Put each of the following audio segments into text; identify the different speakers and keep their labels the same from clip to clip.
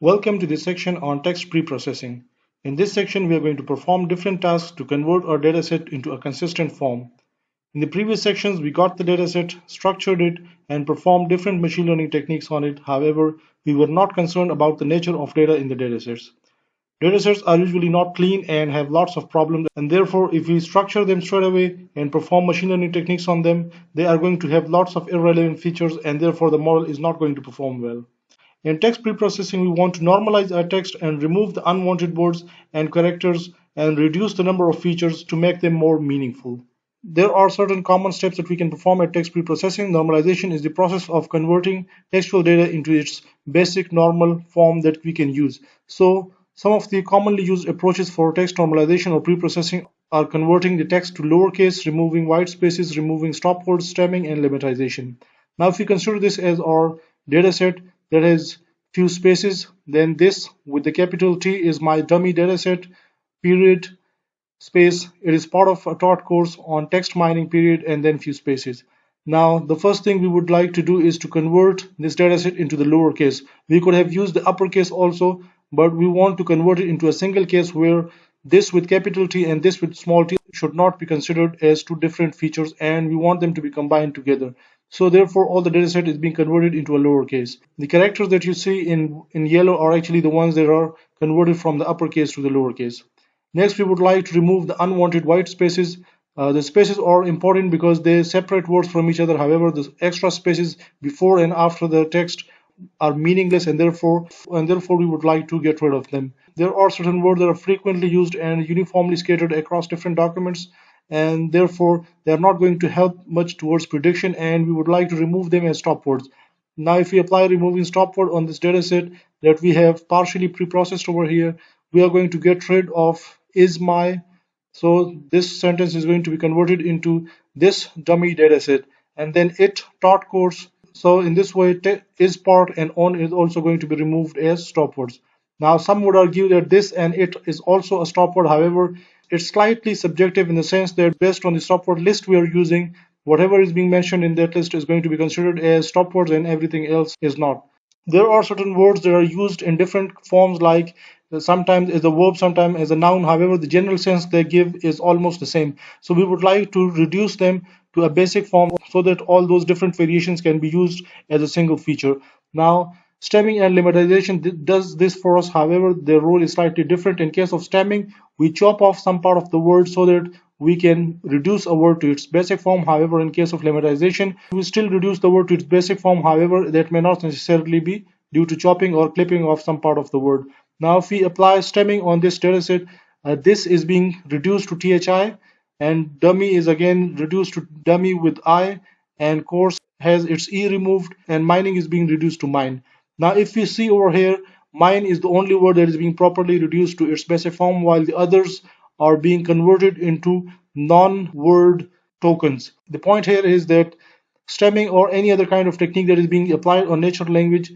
Speaker 1: Welcome to this section on text preprocessing. In this section, we are going to perform different tasks to convert our dataset into a consistent form. In the previous sections, we got the dataset, structured it, and performed different machine learning techniques on it. However, we were not concerned about the nature of data in the datasets. Datasets are usually not clean and have lots of problems, and therefore, if we structure them straight away and perform machine learning techniques on them, they are going to have lots of irrelevant features, and therefore the model is not going to perform well. In text preprocessing, we want to normalize our text and remove the unwanted words and characters and reduce the number of features to make them more meaningful. There are certain common steps that we can perform at text preprocessing. Normalization is the process of converting textual data into its basic normal form that we can use. So, some of the commonly used approaches for text normalization or preprocessing are converting the text to lowercase, removing white spaces, removing stopwords, stemming, and lemmatization. Now, if we consider this as our dataset that has few spaces, then this with the capital T is my dummy dataset, period, space. It is part of a taught course on text mining, period, and then few spaces. Now, the first thing we would like to do is to convert this dataset into the lowercase. We could have used the uppercase also, but we want to convert it into a single case where this with capital T and this with small t should not be considered as two different features, and we want them to be combined together. So therefore, all the dataset is being converted into a lowercase. The characters that you see in yellow are actually the ones that are converted from the uppercase to the lowercase. Next, we would like to remove the unwanted white spaces. The spaces are important because they separate words from each other. However, the extra spaces before and after the text are meaningless, and therefore we would like to get rid of them. There are certain words that are frequently used and uniformly scattered across different documents, and therefore they are not going to help much towards prediction, and we would like to remove them as stopwords. Now, if we apply removing stopword on this dataset that we have partially pre-processed over here, we are going to get rid of is my. So this sentence is going to be converted into this dummy dataset, and then it taught course. So in this way, is part and on is also going to be removed as stopwords. Now, some would argue that this and it is also a stopword. However, it's slightly subjective in the sense that based on the stopword list we are using, whatever is being mentioned in that list is going to be considered as stopwords and everything else is not. There are certain words that are used in different forms, like sometimes as a verb, sometimes as a noun. However, the general sense they give is almost the same. So we would like to reduce them to a basic form so that all those different variations can be used as a single feature. Now, stemming and lemmatization does this for us. However, their role is slightly different. In case of stemming, we chop off some part of the word so that we can reduce a word to its basic form. However, in case of lemmatization, we still reduce the word to its basic form. However, that may not necessarily be due to chopping or clipping off some part of the word. Now, if we apply stemming on this dataset, this is being reduced to thi, and dummy is again reduced to dummy with I, and course has its e removed, and mining is being reduced to mine. Now, if we see over here, mine is the only word that is being properly reduced to its basic form, while the others are being converted into non-word tokens. The point here is that stemming or any other kind of technique that is being applied on natural language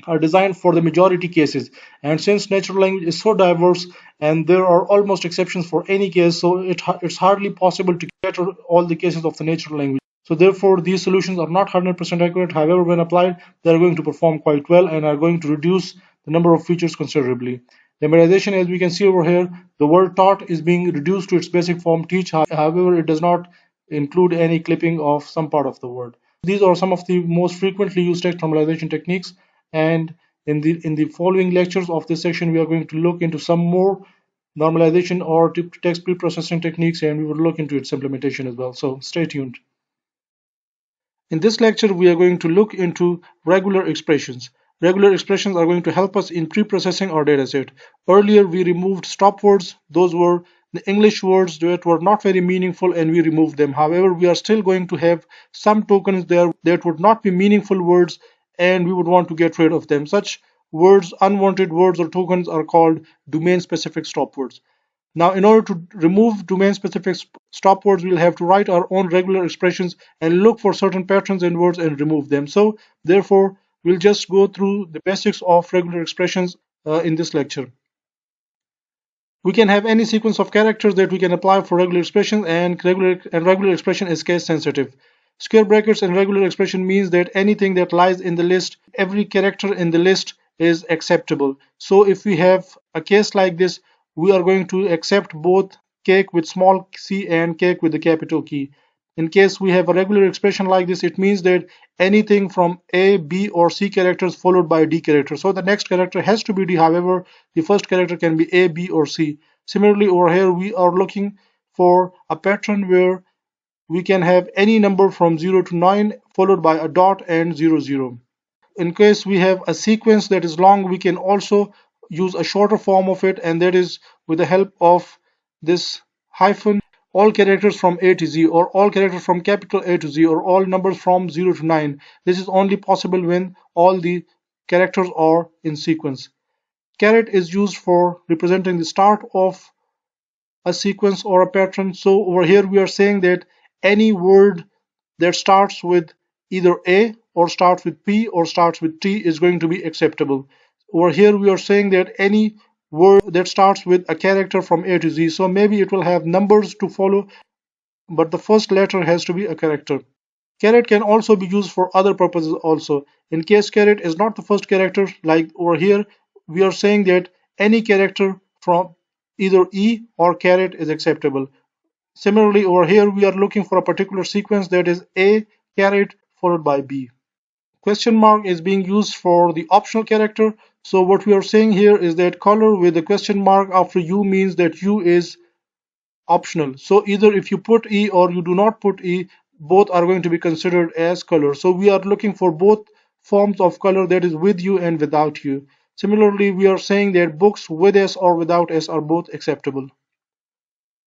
Speaker 1: are designed for the majority cases, and since natural language is so diverse and there are almost exceptions for any case, so it's hardly possible to cater all the cases of the natural language. So therefore these solutions are not 100% accurate. However, when applied, they are going to perform quite well and are going to reduce the number of features considerably. Lemmatization, as we can see over here, the word taught is being reduced to its basic form teach. However, it does not include any clipping of some part of the word. These are some of the most frequently used text normalization techniques, and in the following lectures of this section we are going to look into some more normalization or text preprocessing techniques, and we will look into its implementation as well. So stay tuned. In this lecture, we are going to look into regular expressions. Regular expressions are going to help us in pre-processing our dataset. Earlier, we removed stopwords. Those were the English words that were not very meaningful, and we removed them. However, we are still going to have some tokens there that would not be meaningful words, and we would want to get rid of them. Such words, unwanted words or tokens, are called domain-specific stopwords. Now, in order to remove domain-specific stopwords, we'll have to write our own regular expressions and look for certain patterns in words and remove them. So, therefore, we'll just go through the basics of regular expressions in this lecture. We can have any sequence of characters that we can apply for regular expressions, and regular expression is case sensitive. Square brackets and regular expression means that anything that lies in the list, every character in the list is acceptable. So if we have a case like this, we are going to accept both cake with small c and cake with the capital key. In case we have a regular expression like this, it means that anything from A, B, or C characters followed by a D character. So the next character has to be D. However, the first character can be A, B, or C. Similarly, over here we are looking for a pattern where we can have any number from 0 to 9 followed by a dot and 0, 0. In case we have a sequence that is long, we can also use a shorter form of it, and that is with the help of this hyphen, all characters from A to Z, or all characters from capital A to Z, or all numbers from 0 to 9. This is only possible when all the characters are in sequence. Caret is used for representing the start of a sequence or a pattern. So over here we are saying that any word that starts with either A or starts with P or starts with T is going to be acceptable. Over here we are saying that any word that starts with a character from A to Z, so maybe it will have numbers to follow, but the first letter has to be a character. Caret can also be used for other purposes also. In case caret is not the first character, like over here, we are saying that any character from either E or caret is acceptable. Similarly, over here, we are looking for a particular sequence that is A caret followed by B. Question mark is being used for the optional character. So what we are saying here is that color with the question mark after U means that U is optional. So either if you put E or you do not put E, both are going to be considered as color. So we are looking for both forms of color, that is with you and without you. Similarly, we are saying that books with S or without S are both acceptable.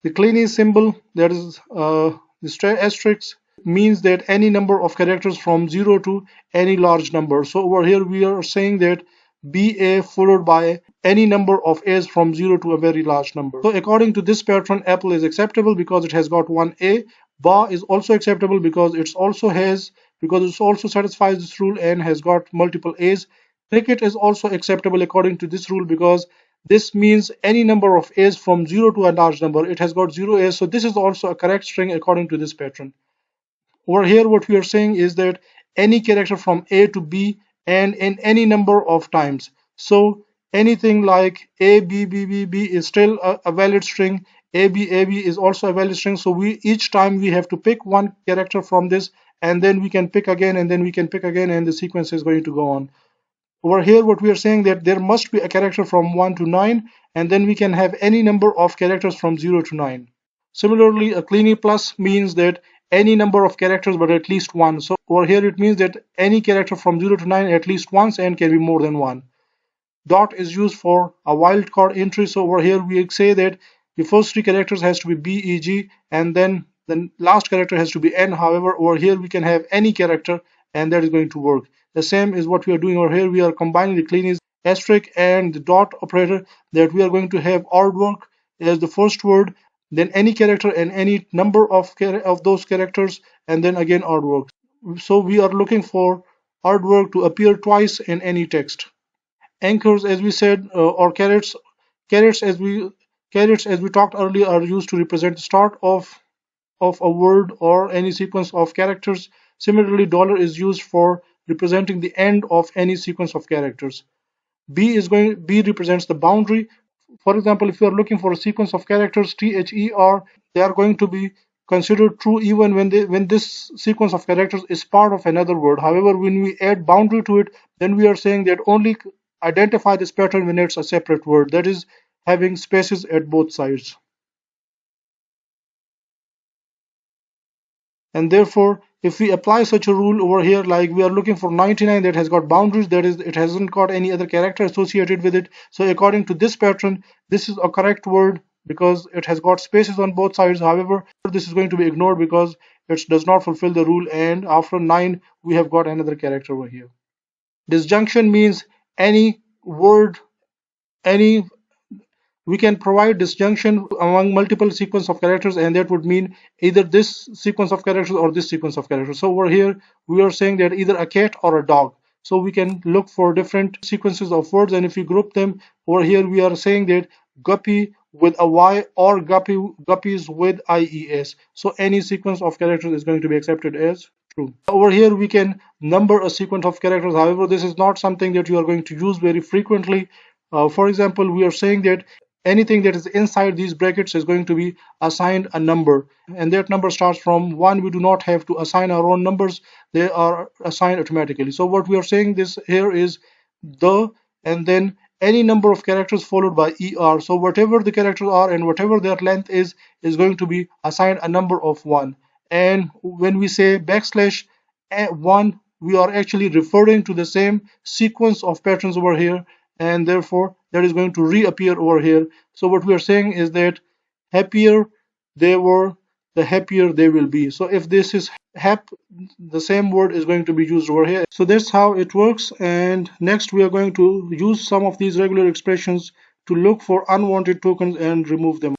Speaker 1: The cleaning symbol, that is the asterisk, means that any number of characters from 0 to any large number. So over here we are saying that BA followed by any number of A's from 0 to a very large number. So according to this pattern, apple is acceptable because it has got one A. Ba is also acceptable because it also satisfies this rule and has got multiple A's. Cricket is also acceptable according to this rule because this means any number of A's from 0 to a large number. It has got 0 A's, so this is also a correct string according to this pattern. Over here what we are saying is that any character from A to B and in any number of times. So anything like A, B, B, B, B is still a valid string. A, B, A, B is also a valid string. So each time we have to pick one character from this, and then we can pick again, and then we can pick again, and the sequence is going to go on. Over here what we are saying that there must be a character from 1 to 9, and then we can have any number of characters from 0 to 9. Similarly, a cleany plus means that any number of characters but at least one. So over here it means that any character from 0 to 9 at least once and can be more than one. Dot is used for a wildcard entry. So over here we say that the first three characters has to be B, E, G, and then the last character has to be N. However, over here we can have any character and that is going to work. The same is what we are doing over here. We are combining the cleanies asterisk and the dot operator, that we are going to have artwork as the first word, then any character and any number of those characters, and then again artwork. So we are looking for artwork to appear twice in any text. Anchors, as we said, or carets as we talked earlier, are used to represent the start of a word or any sequence of characters. Similarly, dollar is used for representing the end of any sequence of characters. B represents the boundary. For example, if you are looking for a sequence of characters THER, they are going to be considered true even when this sequence of characters is part of another word. However, when we add boundary to it, then we are saying that only identify this pattern when it's a separate word, that is having spaces at both sides. And therefore, if we apply such a rule over here, like we are looking for 99 that has got boundaries, that is, it hasn't got any other character associated with it. So according to this pattern, this is a correct word because it has got spaces on both sides. However, this is going to be ignored because it does not fulfill the rule, and after 9 we have got another character over here. Disjunction means any word, any we can provide disjunction among multiple sequence of characters, and that would mean either this sequence of characters or this sequence of characters. So over here we are saying that either a cat or a dog. So we can look for different sequences of words, and if we group them, over here we are saying that guppy with a Y or guppies with IES. So any sequence of characters is going to be accepted as True. Over here, we can number a sequence of characters. However, this is not something that you are going to use very frequently. For example, we are saying that anything that is inside these brackets is going to be assigned a number, and that number starts from 1. We do not have to assign our own numbers, they are assigned automatically. So what we are saying this here is the, and then any number of characters followed by er. So whatever the characters are and whatever their length is going to be assigned a number of 1. And when we say backslash 1, we are actually referring to the same sequence of patterns over here, and therefore that is going to reappear over here. So what we are saying is that happier they were, the happier they will be. So if this is hap, the same word is going to be used over here. So that's how it works. And next we are going to use some of these regular expressions to look for unwanted tokens and remove them.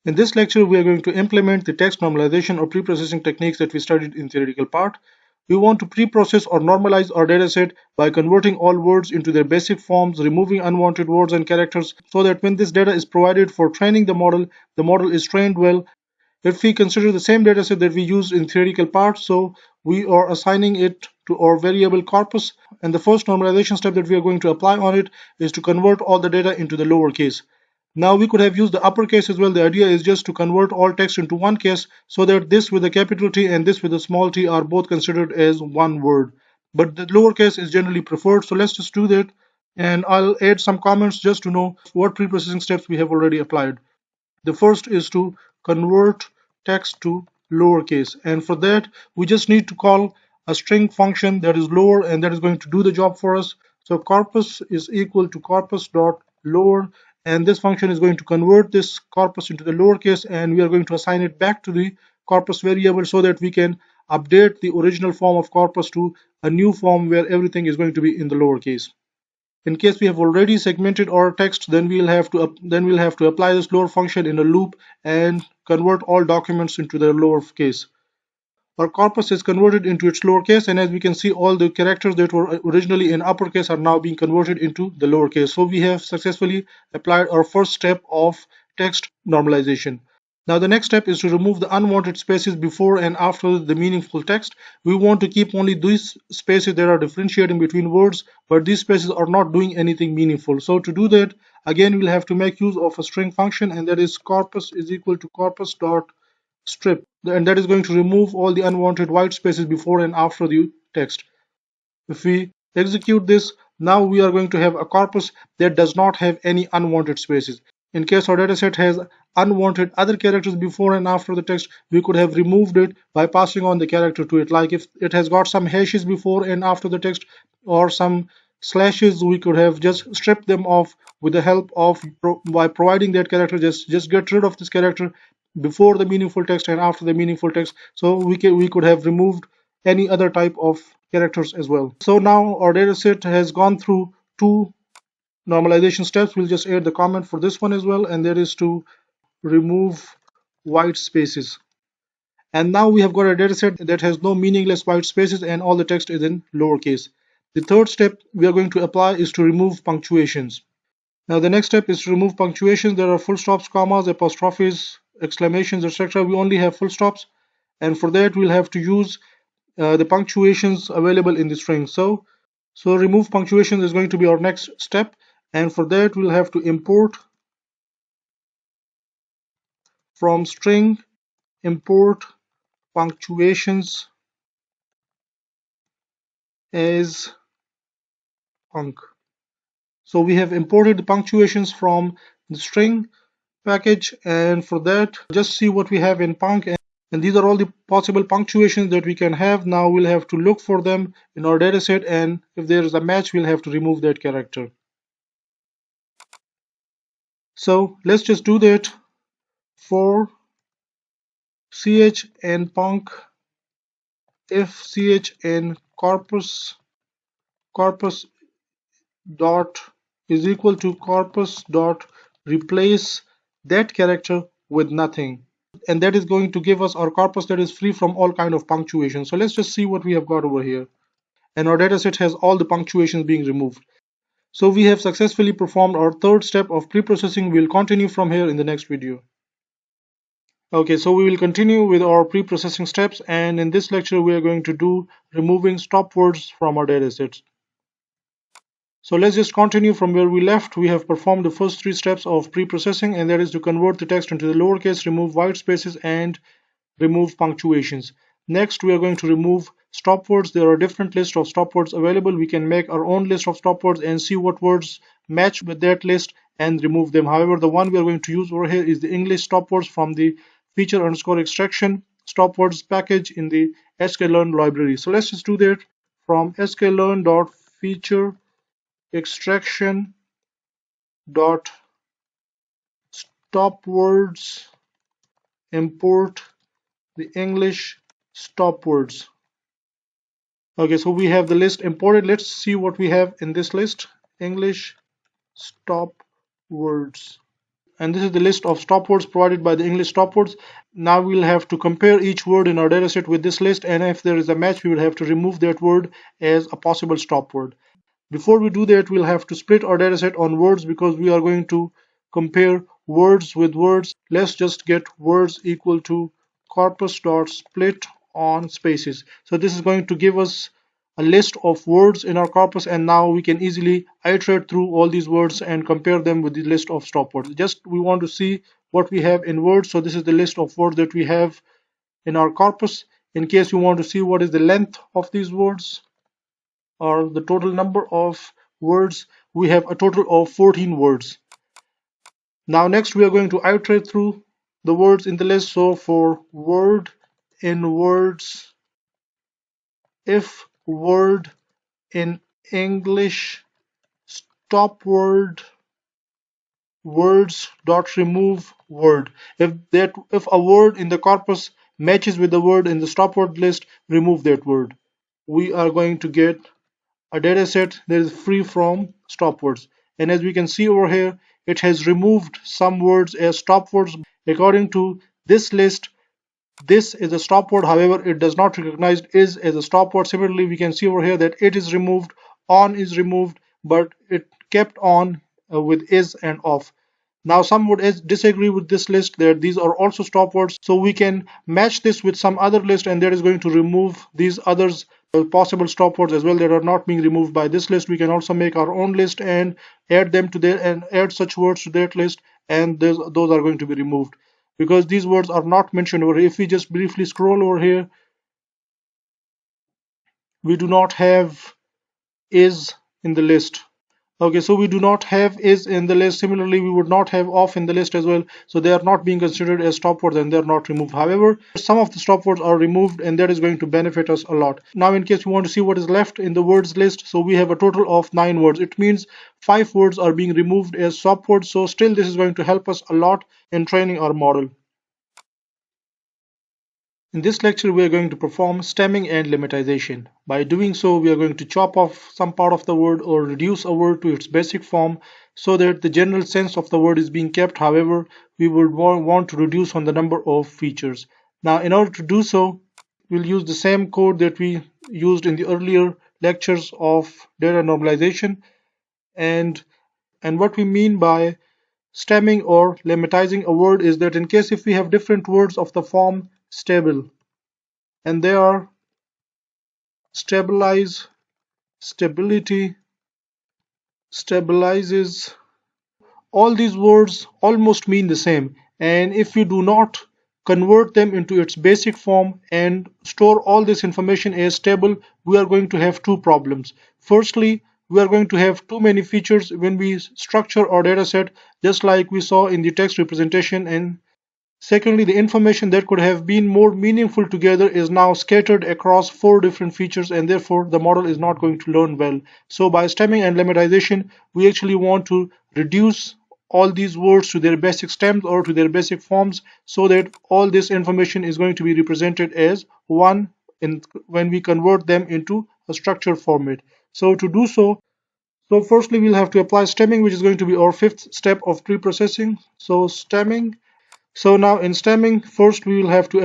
Speaker 1: In this lecture, we are going to implement the text normalization or pre-processing techniques that we studied in theoretical part. We want to pre-process or normalize our dataset by converting all words into their basic forms, removing unwanted words and characters, so that when this data is provided for training the model is trained well. If we consider the same dataset that we used in theoretical part, so we are assigning it to our variable corpus, and the first normalization step that we are going to apply on it is to convert all the data into the lowercase. Now we could have used the uppercase as well. The idea is just to convert all text into one case so that this with a capital T and this with a small t are both considered as one word. But the lowercase is generally preferred, so let's just do that. And I'll add some comments just to know what pre-processing steps we have already applied. The first is to convert text to lowercase, and for that we just need to call a string function that is lower, and that is going to do the job for us. So corpus is equal to corpus dot lower, and this function is going to convert this corpus into the lowercase, and we are going to assign it back to the corpus variable so that we can update the original form of corpus to a new form where everything is going to be in the lowercase. In case we have already segmented our text, then we'll have to apply this lower function in a loop and convert all documents into the lowercase. Our corpus is converted into its lowercase, and as we can see, all the characters that were originally in uppercase are now being converted into the lowercase. So we have successfully applied our first step of text normalization. Now the next step is to remove the unwanted spaces before and after the meaningful text. We want to keep only these spaces that are differentiating between words, but these spaces are not doing anything meaningful. So to do that, again we'll have to make use of a string function, and that is corpus is equal to corpus dot strip, and that is going to remove all the unwanted white spaces before and after the text. If we execute this, now we are going to have a corpus that does not have any unwanted spaces. In case our dataset has unwanted other characters before and after the text, we could have removed it by passing on the character to it. Like if it has got some hashes before and after the text or some slashes, we could have just stripped them off with the help of by providing that character. Just get rid of this character before the meaningful text and after the meaningful text. So we could have removed any other type of characters as well. So now our dataset has gone through two normalization steps. We'll just add the comment for this one as well, and that is to remove white spaces. And now we have got a dataset that has no meaningless white spaces and all the text is in lowercase. The third step we are going to apply is to remove punctuations. Now the next step is to remove punctuations. There are full stops, commas, apostrophes, exclamations, etc. We only have full stops, and for that we'll have to use the punctuations available in the string. So remove punctuations is going to be our next step, and for that we'll have to import from string import punctuations as punc. So we have imported the punctuations from the string package, and for that just see what we have in punc, and these are all the possible punctuations that we can have. Now we'll have to look for them in our dataset, and if there is a match we'll have to remove that character. So let's just do that. For ch and punc, if ch and corpus dot is equal to corpus dot replace that character with nothing, and that is going to give us our corpus that is free from all kind of punctuation. So let's just see what we have got over here, and our dataset has all the punctuations being removed. So we have successfully performed our third step of pre-processing. We'll continue from here in the next video. Okay, so we will continue with our pre-processing steps, and in this lecture we are going to do removing stop words from our datasets. So let's just continue from where we left. We have performed the first three steps of pre-processing, and that is to convert the text into the lowercase, remove white spaces, and remove punctuations. Next, we are going to remove stop words. There are different lists of stop words available. We can make our own list of stop words and see what words match with that list and remove them. However, the one we are going to use over here is the English stop words from the feature underscore extraction stop words package in the sklearn library. So let's just do that from sklearn.feature extraction dot stopwords import the English stopwords. Okay, so we have the list imported. Let's see what we have in this list. English stopwords. And this is the list of stopwords provided by the English stopwords. Now we'll have to compare each word in our dataset with this list, and if there is a match, we will have to remove that word as a possible stopword. Before we do that, we'll have to split our dataset on words because we are going to compare words with words. Let's just get words equal to corpus.split on spaces. So this is going to give us a list of words in our corpus, and now we can easily iterate through all these words and compare them with the list of stop words. Just we want to see what we have in words, so this is the list of words that we have in our corpus. In case you want to see what is the length of these words or the total number of words, we have a total of 14 words. Now next we are going to iterate through the words in the list. So for word in words, if word in English stop word words dot remove word, if a word in the corpus matches with the word in the stop word list, remove that word. We are going to get a dataset that is free from stop words, and as we can see over here, it has removed some words as stop words. According to this list, this is a stop word, however it does not recognize is as a stop word. Similarly, we can see over here that it is removed, on is removed, but it kept on with is and off. Now some would disagree with this list that these are also stop words, so we can match this with some other list, and that is going to remove these others possible stop words as well that are not being removed by this list. We can also make our own list and add them to there and add such words to that list, and those are going to be removed because these words are not mentioned over here. If we just briefly scroll over here, we do not have is in the list. Okay, so we do not have is in the list. Similarly, we would not have off in the list as well, so they are not being considered as stop words and they are not removed. However, some of the stop words are removed, and that is going to benefit us a lot. Now in case we want to see what is left in the words list, so we have a total of 9 words. It means 5 words are being removed as stop words, so still this is going to help us a lot in training our model. In this lecture, we are going to perform stemming and lemmatization. By doing so, we are going to chop off some part of the word or reduce a word to its basic form so that the general sense of the word is being kept. However, we would want to reduce on the number of features. Now, in order to do so, we'll use the same code that we used in the earlier lectures of data normalization. And what we mean by stemming or lemmatizing a word is that in case if we have different words of the form stable, and they are stabilize, stability, stabilizes, all these words almost mean the same, and if you do not convert them into its basic form and store all this information as stable, we are going to have two problems. Firstly, we are going to have too many features when we structure our data set, just like we saw in the text representation. And secondly, the information that could have been more meaningful together is now scattered across 4 different features, and therefore the model is not going to learn well. So by stemming and lemmatization, we actually want to reduce all these words to their basic stems or to their basic forms so that all this information is going to be represented as one when we convert them into a structured format. So to do so, firstly we'll have to apply stemming, which is going to be our 5th step of pre-processing. So stemming. So now in stemming, first we will have to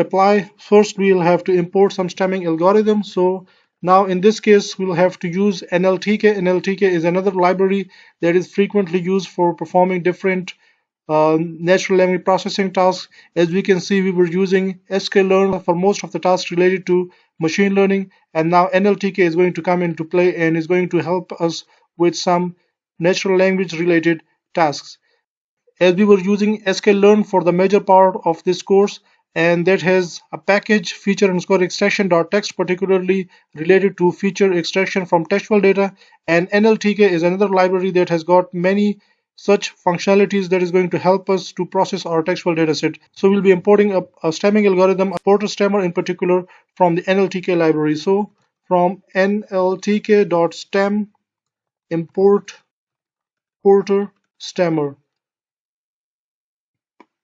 Speaker 1: import some stemming algorithm. So now in this case, we'll have to use NLTK. NLTK is another library that is frequently used for performing different natural language processing tasks. As we can see, we were using sklearn for most of the tasks related to machine learning, and now NLTK is going to come into play and is going to help us with some natural language related tasks. As we were using sklearn for the major part of this course, and that has a package feature underscore extraction.txt particularly related to feature extraction from textual data, and NLTK is another library that has got many such functionalities that is going to help us to process our textual dataset. So we'll be importing a stemming algorithm, a porter stemmer in particular, from the NLTK library. So from nltk.stem import porter stemmer,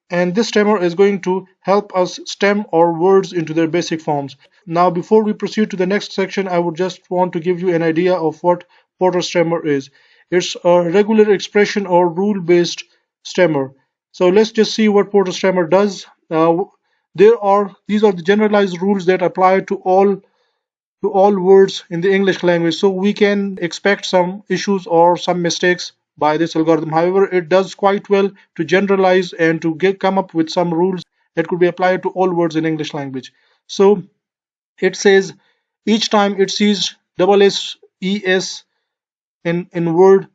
Speaker 1: and this stemmer is going to help us stem our words into their basic forms. Now, before we proceed to the next section, I would just want to give you an idea of what Porter stemmer is. It's a regular expression or rule-based stemmer. So let's just see what Porter stemmer does. These are the generalized rules that apply to all words in the English language. So we can expect some issues or some mistakes by this algorithm. However, it does quite well to generalize and to come up with some rules that could be applied to all words in English language. So it says each time it sees double S, ES in word,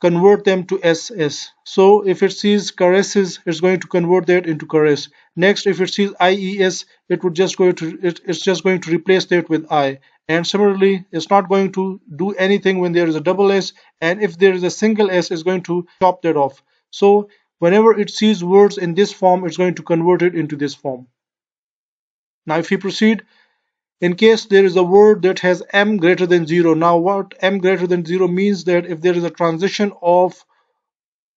Speaker 1: convert them to SS. So if it sees caresses, it's going to convert that into caress. Next, if it sees IES, it's just going to replace that with I. And similarly, it's not going to do anything when there is a double S, and if there is a single S, it's going to chop that off. So whenever it sees words in this form, it's going to convert it into this form. Now if we proceed, in case there is a word that has m greater than 0. Now what m greater than 0 means, that if there is a transition of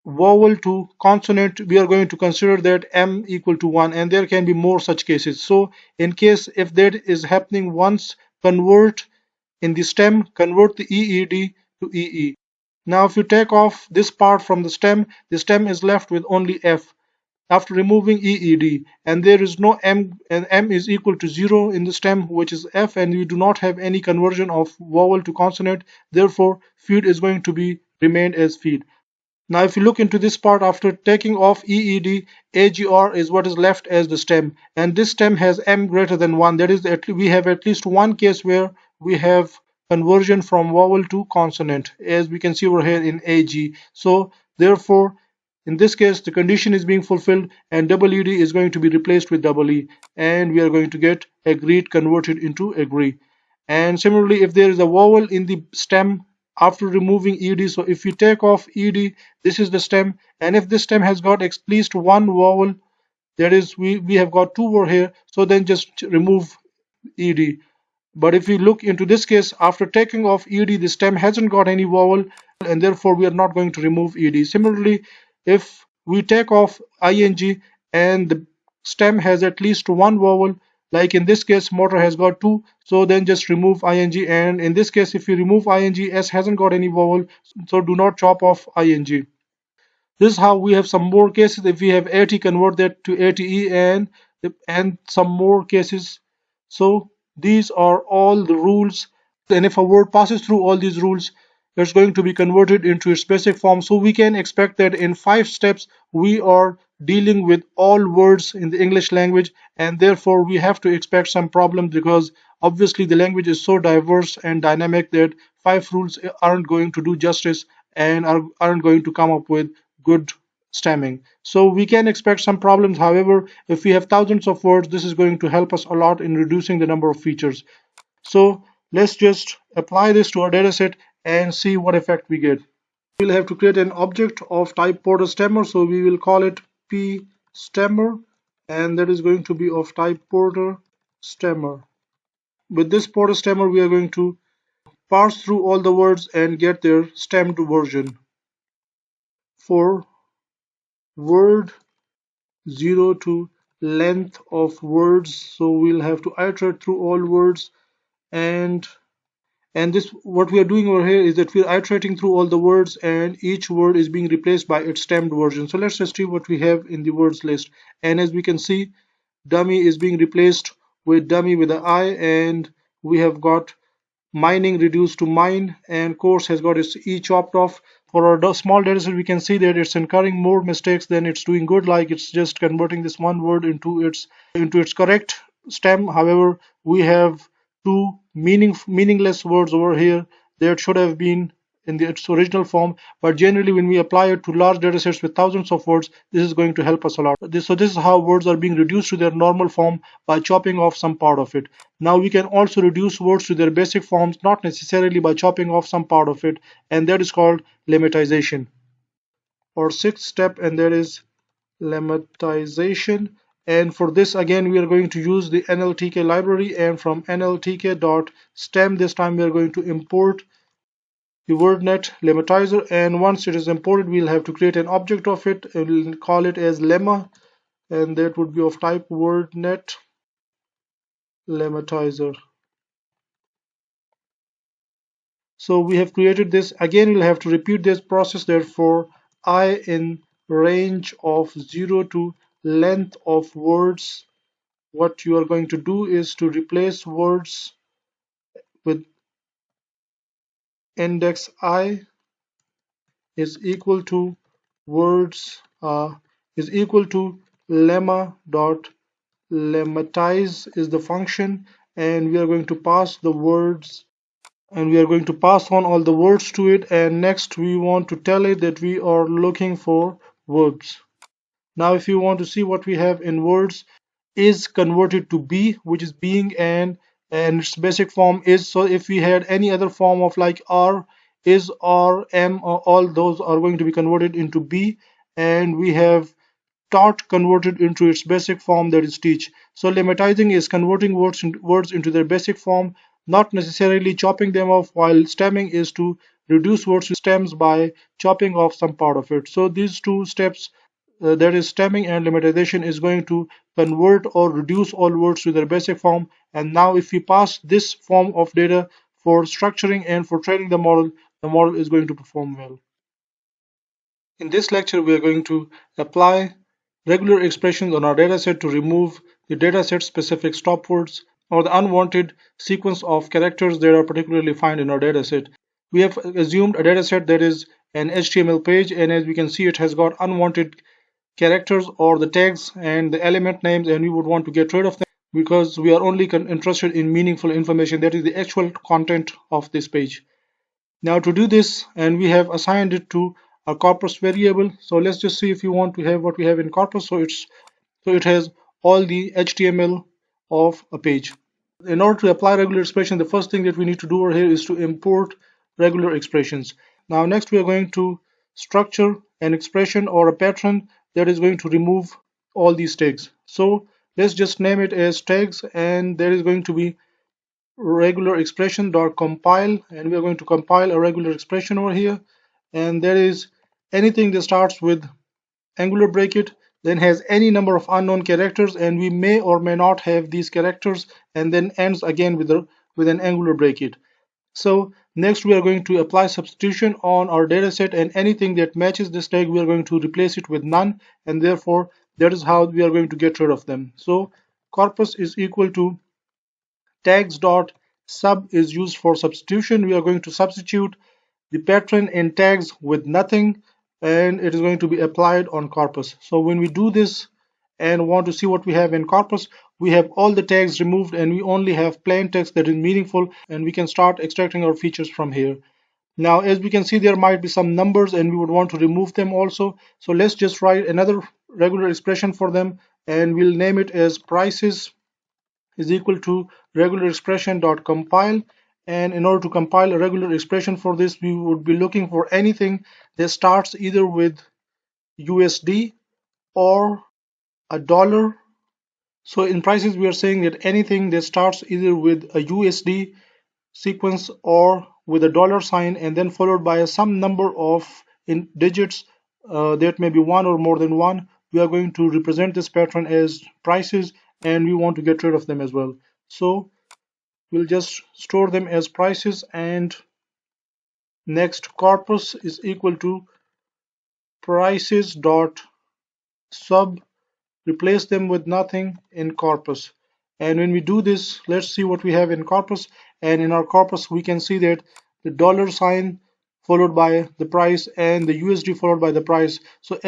Speaker 1: vowel to consonant, we are going to consider that m equal to 1, and there can be more such cases. So in case if that is happening once, convert in the stem, convert the EED to EE. Now if you take off this part from the stem is left with only F after removing EED, and there is no M, and M is equal to 0 in the stem, which is F, and we do not have any conversion of vowel to consonant. Therefore feed is going to be remained as feed. Now if you look into this part, after taking off EED, AGR is what is left as the stem, and this stem has M greater than 1. That is, we have at least one case where we have conversion from vowel to consonant, as we can see over here in AG. So therefore in this case the condition is being fulfilled, and double ED is going to be replaced with double E, and we are going to get agreed converted into agree. And similarly, if there is a vowel in the stem after removing ed, so if we take off ed, this is the stem, and if this stem has got at least one vowel, that is, we have got two over here, so then just remove ed. But if we look into this case, after taking off ed, the stem hasn't got any vowel, and therefore we are not going to remove ed. Similarly, if we take off ing and the stem has at least one vowel, like in this case motor has got two, so then just remove ing, and in this case if you remove ing, s hasn't got any vowel, so do not chop off ing. This is how we have some more cases. If we have at, convert that to ate, and some more cases. So these are all the rules, and if a word passes through all these rules, it's going to be converted into its basic form. So we can expect that in 5 steps we are dealing with all words in the English language, and therefore we have to expect some problems, because obviously the language is so diverse and dynamic that 5 rules aren't going to do justice and aren't going to come up with good stemming. So we can expect some problems. However, if we have thousands of words, this is going to help us a lot in reducing the number of features. So let's just apply this to our dataset and see what effect we get. We'll have to create an object of type porter stemmer, so we will call it p stemmer, and that is going to be of type porter stemmer. With this porter stemmer, we are going to parse through all the words and get their stemmed version. For word 0 to length of words, so we'll have to iterate through all words, and this, what we are doing over here is that we are iterating through all the words, and each word is being replaced by its stemmed version. So let's just see what we have in the words list, and as we can see, dummy is being replaced with dummy with an I, and we have got mining reduced to mine, and course has got its E chopped off. for our small data set, we can see that it's incurring more mistakes than it's doing good, like it's just converting this one word into its correct stem. However, we have two meaningless words over here that should have been in its original form, but generally when we apply it to large data sets with thousands of words, this is going to help us a lot. So this is how words are being reduced to their normal form by chopping off some part of it. Now we can also reduce words to their basic forms, not necessarily by chopping off some part of it, and that is called lemmatization. Our sixth step, and that is lemmatization. And for this, again, we are going to use the NLTK library, and from nltk.stem this time we are going to import the wordnet lemmatizer, and once it is imported we'll have to create an object of it and we'll call it as lemma, and that would be of type wordnet lemmatizer. So we have created this. Again, we'll have to repeat this process. Therefore, I in range of 0 to length of words, what you are going to do is to replace words with index I is equal to words is equal to lemma dot lemmatize is the function, and we are going to pass the words, and we are going to pass on all the words to it, and next we want to tell it that we are looking for verbs. Now if you want to see what we have in words, is converted to be, which is being, and its basic form is. So if we had any other form of like are, is, are, am, all those are going to be converted into be, and we have taught converted into its basic form, that is teach. So lemmatizing is converting words into their basic form, not necessarily chopping them off, while stemming is to reduce words to stems by chopping off some part of it. So these two steps, that is stemming and lemmatization, is going to convert or reduce all words to their basic form. And now if we pass this form of data for structuring and for training the model is going to perform well. In this lecture, we are going to apply regular expressions on our dataset to remove the dataset specific stopwords or the unwanted sequence of characters that are particularly found in our dataset. We have assumed a dataset that is an HTML page, and as we can see, it has got unwanted characters or the tags and the element names, and we would want to get rid of them because we are only interested in meaningful information, that is the actual content of this page. Now to do this, and we have assigned it to a corpus variable, so let's just see if you want to have what we have in corpus. So it has all the HTML of a page. In order to apply regular expression, the first thing that we need to do over here is to import regular expressions. Now next we are going to structure an expression or a pattern that is going to remove all these tags. So let's just name it as tags, and there is going to be regular expression dot compile, and we are going to compile a regular expression over here, and there is anything that starts with angular bracket, then has any number of unknown characters, and we may or may not have these characters, and then ends again with an angular bracket. So next we are going to apply substitution on our data set, and anything that matches this tag we are going to replace it with none, and therefore that is how we are going to get rid of them. So corpus is equal to tags dot sub is used for substitution. We are going to substitute the pattern in tags with nothing, and it is going to be applied on corpus. So when we do this and want to see what we have in corpus, we have all the tags removed and we only have plain text that is meaningful, and we can start extracting our features from here. Now as we can see, there might be some numbers and we would want to remove them also. So let's just write another regular expression for them, and we'll name it as prices is equal to regular expression dot compile. And in order to compile a regular expression for this, we would be looking for anything that starts either with USD or a dollar. So in prices we are saying that anything that starts either with a USD sequence or with a dollar sign and then followed by some number of digits, that may be one or more than one, we are going to represent this pattern as prices, and we want to get rid of them as well. So we'll just store them as prices, and next corpus is equal to prices dot sub, replace them with nothing in corpus. And when we do this, let's see what we have in corpus. And in our corpus we can see that the dollar sign followed by the price, and the USD followed by the price. So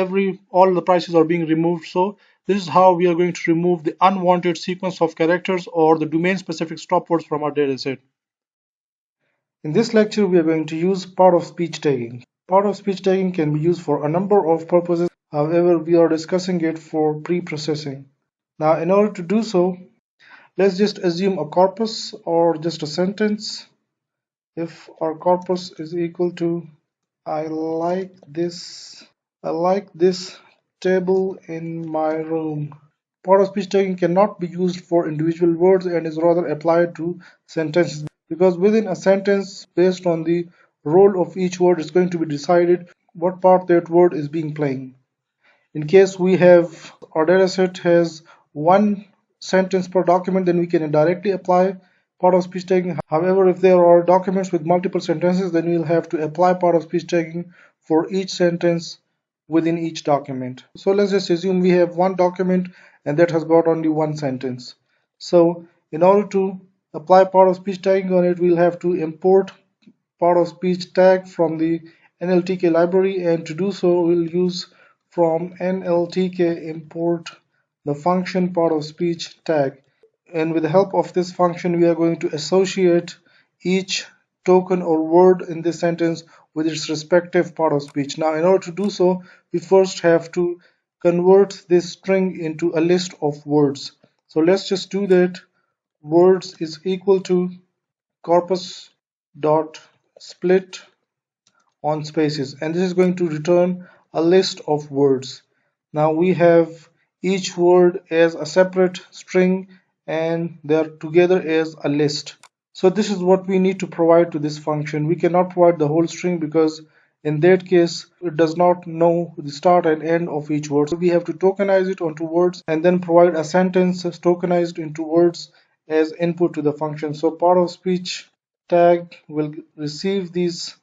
Speaker 1: all the prices are being removed. So this is how we are going to remove the unwanted sequence of characters or the domain specific stopwords from our dataset. In this lecture, we are going to use part of speech tagging. Part of speech tagging can be used for a number of purposes. However, we are discussing it for pre-processing. Now, in order to do so, let's just assume a corpus or just a sentence. If our corpus is equal to I like this table in my room. Part of speech tagging cannot be used for individual words and is rather applied to sentences, because within a sentence, based on the role of each word, it's going to be decided what part that word is being playing. In case we have our dataset has one sentence per document, then we can directly apply part of speech tagging. However, if there are documents with multiple sentences, then we'll have to apply part of speech tagging for each sentence within each document. So let's just assume we have one document and that has got only one sentence. So in order to apply part of speech tagging on it, we'll have to import part of speech tag from the NLTK library, and to do so we'll use from NLTK import the function part of speech tag, and with the help of this function we are going to associate each token or word in this sentence with its respective part of speech. Now in order to do so, we first have to convert this string into a list of words. So let's just do that. Words is equal to corpus dot split on spaces, and this is going to return a list of words. Now we have each word as a separate string and they are together as a list. So this is what we need to provide to this function. We cannot provide the whole string because in that case it does not know the start and end of each word. So we have to tokenize it onto words and then provide a sentence tokenized into words as input to the function. So part of speech tag will receive these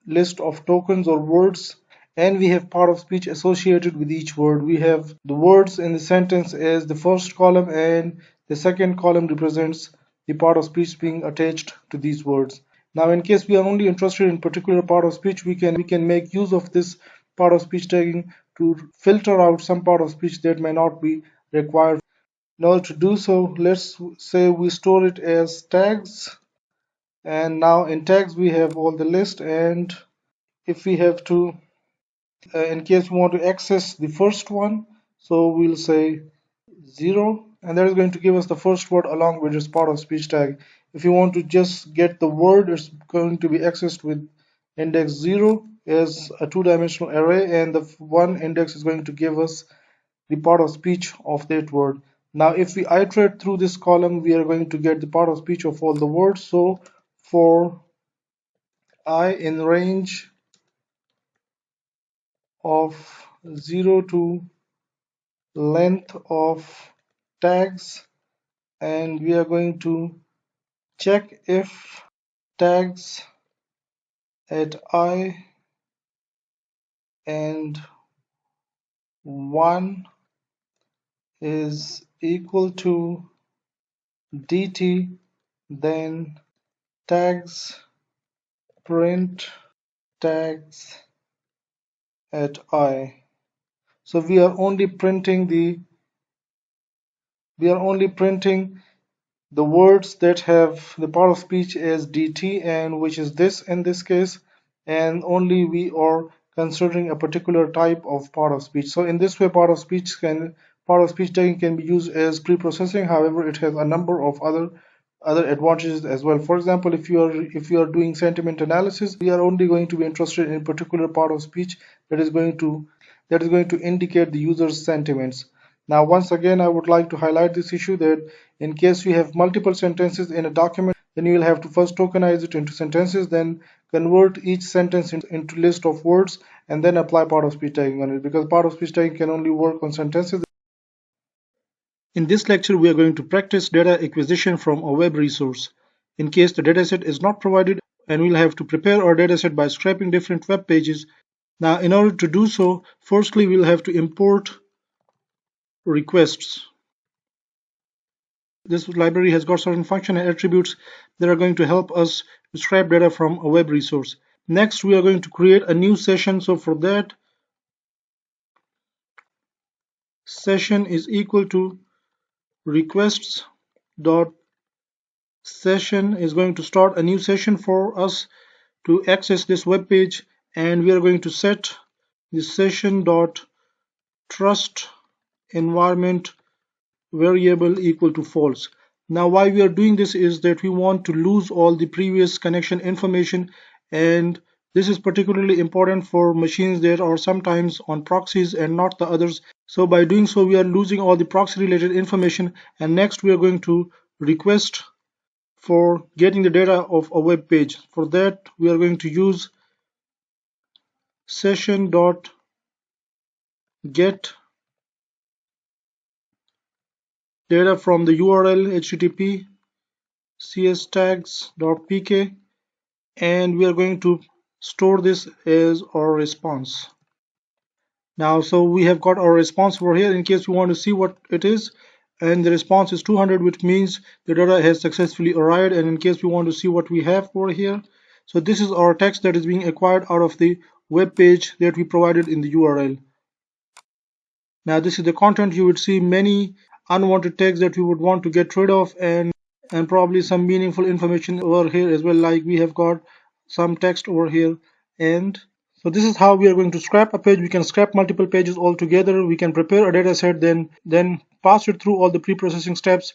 Speaker 1: list of tokens or words, and we have part of speech associated with each word. We have the words in the sentence as the first column, and the second column represents the part of speech being attached to these words. Now in case we are only interested in particular part of speech, we can make use of this part of speech tagging to filter out some part of speech that may not be required. In order to do so, let's say we store it as tags, and now in tags we have all the list, and if we have to in case we want to access the first one, so we'll say 0, and that is going to give us the first word along with its part of speech tag. If you want to just get the word, it's going to be accessed with index 0 as a two-dimensional array, and the one index is going to give us the part of speech of that word. Now if we iterate through this column, we are going to get the part of speech of all the words. So for I in range of 0 to length of tags, and we are going to check if tags at I and 1 is equal to dt, then tags print tags at I. So we are only printing the words that have the part of speech as dt, and which is this in this case, and only we are considering a particular type of part of speech. So in this way, part of speech tagging can be used as pre-processing. However, it has a number of other advantages as well. For example, if you are doing sentiment analysis, we are only going to be interested in a particular part of speech that is going to indicate the user's sentiments. Now once again, I would like to highlight this issue that in case you have multiple sentences in a document, then you will have to first tokenize it into sentences, then convert each sentence into list of words, and then apply part of speech tagging on it, because part of speech tagging can only work on sentences. In this lecture, we are going to practice data acquisition from a web resource. In case the dataset is not provided, and we'll have to prepare our dataset by scraping different web pages. Now, in order to do so, firstly, we'll have to import requests. This library has got certain function and attributes that are going to help us scrape data from a web resource. Next, we are going to create a new session. So for that, session is equal to requests dot session is going to start a new session for us to access this web page, and we are going to set the session dot trust environment variable equal to false. Now why we are doing this is that we want to lose all the previous connection information, and this is particularly important for machines that are sometimes on proxies and not the others. So by doing so, we are losing all the proxy related information. And next we are going to request for getting the data of a web page. For that, we are going to use session dot get data from the URL http cs tags.pk, and we are going to store this as our response. Now, so we have got our response over here in case we want to see what it is, and the response is 200, which means the data has successfully arrived. And in case we want to see what we have over here, so this is our text that is being acquired out of the web page that we provided in the URL. Now this is the content. You would see many unwanted tags that we would want to get rid of, and probably some meaningful information over here as well, like we have got some text over here. And so this is how we are going to scrap a page. We can scrap multiple pages altogether. We can prepare a data set, then pass it through all the pre-processing steps,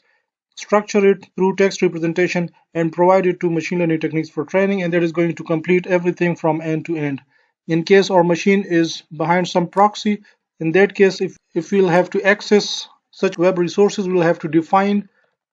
Speaker 1: structure it through text representation, and provide it to machine learning techniques for training, and that is going to complete everything from end to end. In case our machine is behind some proxy, in that case, if we'll have to access such web resources, we'll have to define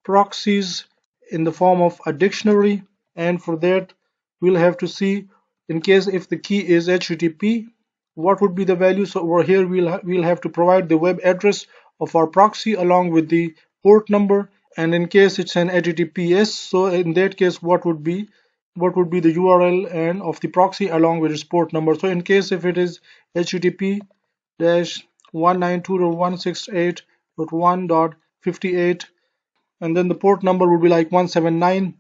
Speaker 1: proxies in the form of a dictionary, and for that we'll have to see, in case if the key is HTTP, what would be the value. So over here we'll have to provide the web address of our proxy along with the port number, and in case it's an HTTPS, so in that case what would be the URL and of the proxy along with its port number. So in case if it is HTTP 192.168.1.58, and then the port number would be like 179,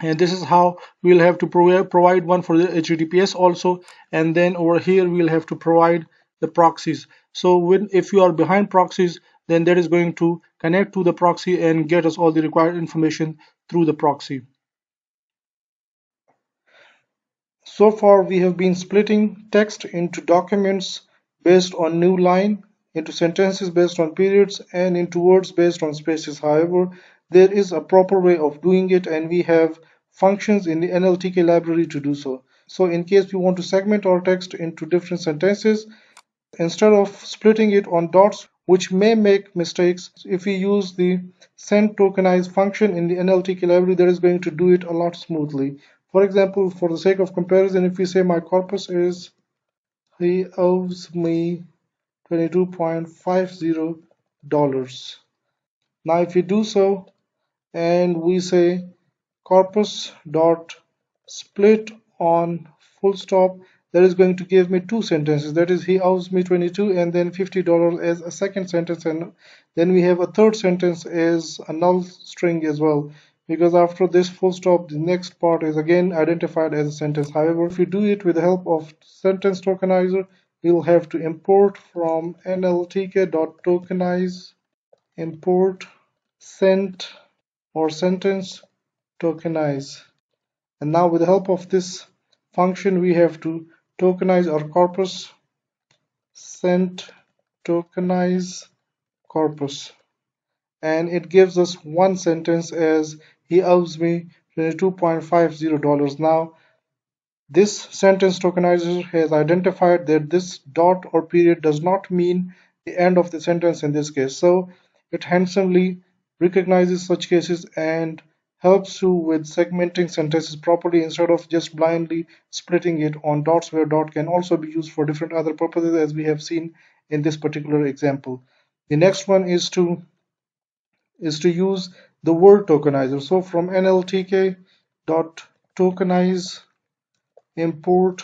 Speaker 1: and this is how we'll have to provide one for the HTTPS also. And then over here we'll have to provide the proxies. So if you are behind proxies, then that is going to connect to the proxy and get us all the required information through the proxy. So far we have been splitting text into documents based on new line, into sentences based on periods, and into words based on spaces. However, there is a proper way of doing it, and we have functions in the NLTK library to do so. So in case we want to segment our text into different sentences, instead of splitting it on dots, which may make mistakes, if we use the send tokenize function in the NLTK library, that is going to do it a lot smoothly. For example, for the sake of comparison, if we say my corpus is he owes me $22.50. Now if we do so and we say corpus dot split on full stop, that is going to give me two sentences. That is, he owes me 22 and then $50 as a second sentence, and then we have a third sentence as a null string as well, because after this full stop the next part is again identified as a sentence. However, if you do it with the help of sentence tokenizer, you'll have to import from nltk.tokenize import sent or sentence tokenize. And now with the help of this function, we have to tokenize our corpus, send tokenize corpus, and it gives us one sentence as he owes me $22.50. Now this sentence tokenizer has identified that this dot or period does not mean the end of the sentence in this case, so it handsomely recognizes such cases and helps you with segmenting sentences properly instead of just blindly splitting it on dots, where dot can also be used for different other purposes, as we have seen in this particular example. The next one is to use the word tokenizer. So from nltk dot tokenize import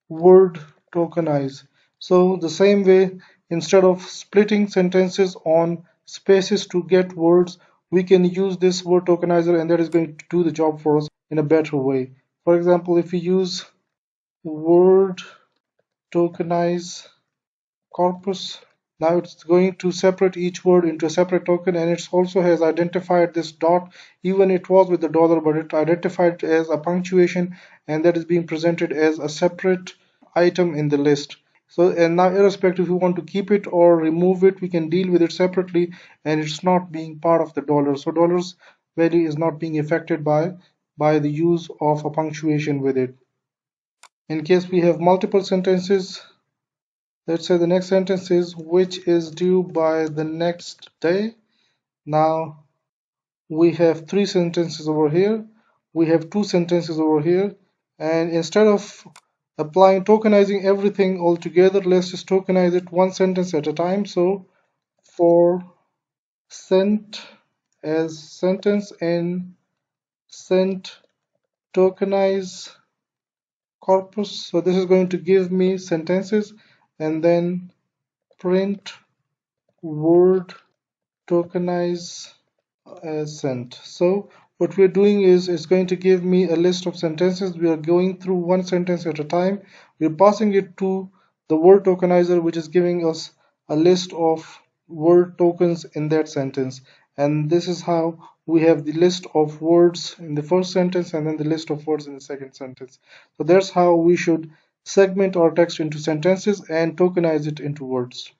Speaker 1: word tokenize. So the same way, instead of splitting sentences on spaces to get words, we can use this word tokenizer, and that is going to do the job for us in a better way. For example, if we use word tokenize corpus. Now it's going to separate each word into a separate token, and it also has identified this dot. Even it was with the dollar, but it identified it as a punctuation, and that is being presented as a separate item in the list. So, and now irrespective if we want to keep it or remove it, we can deal with it separately, and it's not being part of the dollar. So dollar's value is not being affected by the use of a punctuation with it. In case we have multiple sentences, let's say the next sentence is which is due by the next day. Now we have three sentences over here, we have two sentences over here, and instead of applying tokenizing everything all together, let's just tokenize it one sentence at a time. So for sent as sentence and sent tokenize corpus, so this is going to give me sentences, and then print word tokenize as sent. So what we're doing is it's going to give me a list of sentences. We are going through one sentence at a time. We're passing it to the word tokenizer, which is giving us a list of word tokens in that sentence. And this is how we have the list of words in the first sentence and then the list of words in the second sentence. So that's how we should segment our text into sentences and tokenize it into words.